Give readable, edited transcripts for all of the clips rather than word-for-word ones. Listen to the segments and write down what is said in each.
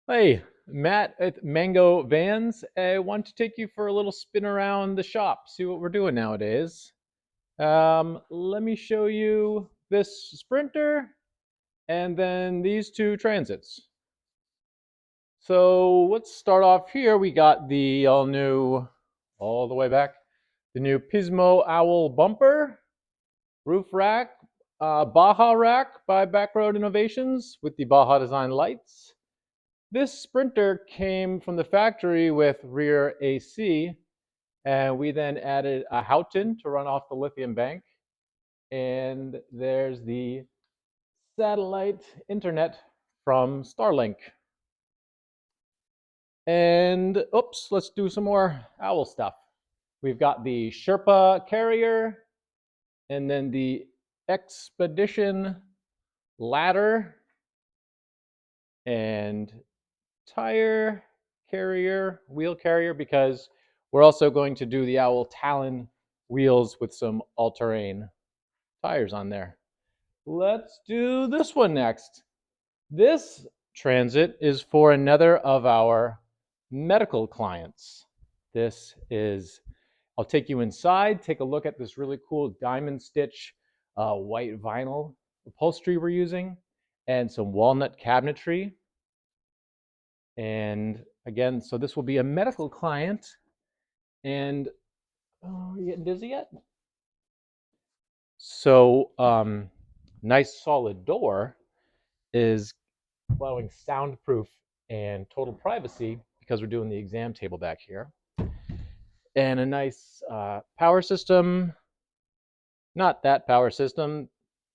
Hey, Matt at Mango Vans. I want to take you for a little spin around the shop, see what we're doing nowadays. Let me show you this Sprinter and then these two Transits. So let's start off here. We got the all new, all the way back, the new Pismo Owl bumper, roof rack, Baja rack by Backroad Innovations with the Baja design lights. This Sprinter came from the factory with rear AC, and we then added a Houghton to run off the lithium bank. And there's the satellite internet from Starlink. And oops, let's do some more owl stuff. We've got the Sherpa carrier, and then the Expedition ladder, and tire carrier, wheel carrier, because we're also going to do the Owl Talon wheels with some all-terrain tires on there. Let's do this one next. This Transit is for another of our medical clients. This is, I'll take you inside, take a look at this really cool diamond stitch white vinyl upholstery we're using, and some walnut cabinetry. And again, so this will be a medical client. And oh, you getting dizzy yet? So nice solid door is allowing soundproof and total privacy because we're doing the exam table back here. And a nice power system. Not that power system.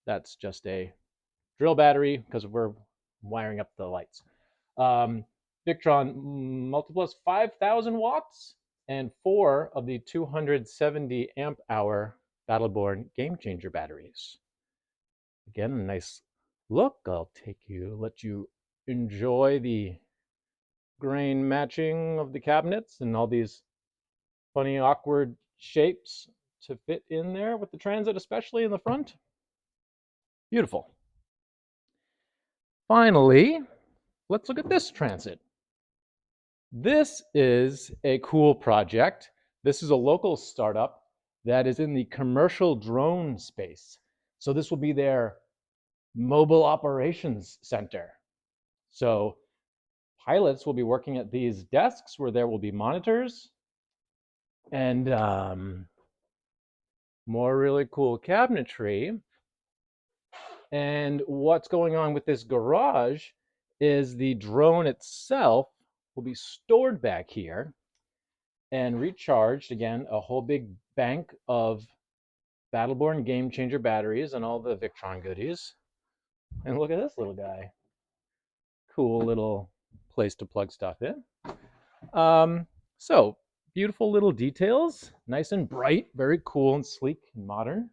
That's just a drill battery because we're wiring up the lights. Victron Multiplus 5,000 watts and 4 of the 270 amp hour Battleborn Game Changer batteries. Again, a nice look. I'll let you enjoy the grain matching of the cabinets and all these funny, awkward shapes to fit in there with the Transit, especially in the front. Beautiful. Finally, let's look at this Transit. This is a cool project. This is a local startup that is in the commercial drone space. So this will be their mobile operations center. So pilots will be working at these desks where there will be monitors and more really cool cabinetry. And what's going on with this garage is the drone itself will be stored back here and recharged. Again, a whole big bank of Battleborn Game Changer batteries and all the Victron goodies. And look at this little guy. Cool little place to plug stuff in. So beautiful little details, nice and bright, very cool and sleek and modern.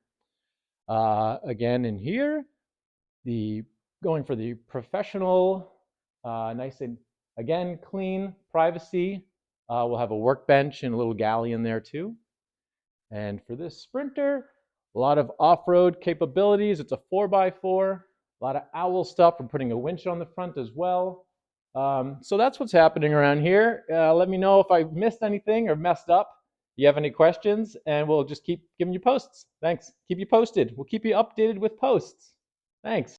Again, in here, the going for the professional, nice and again clean privacy. We'll have a workbench and a little galley in there too. And for this Sprinter, a lot of off-road capabilities. It's a 4x4, a lot of owl stuff. We're putting a winch on the front as well. So that's what's happening around here. Let me know if I missed anything or messed up. If you have any questions, and we'll just keep giving you posts. Thanks. Keep you posted. We'll keep you updated with posts. Thanks.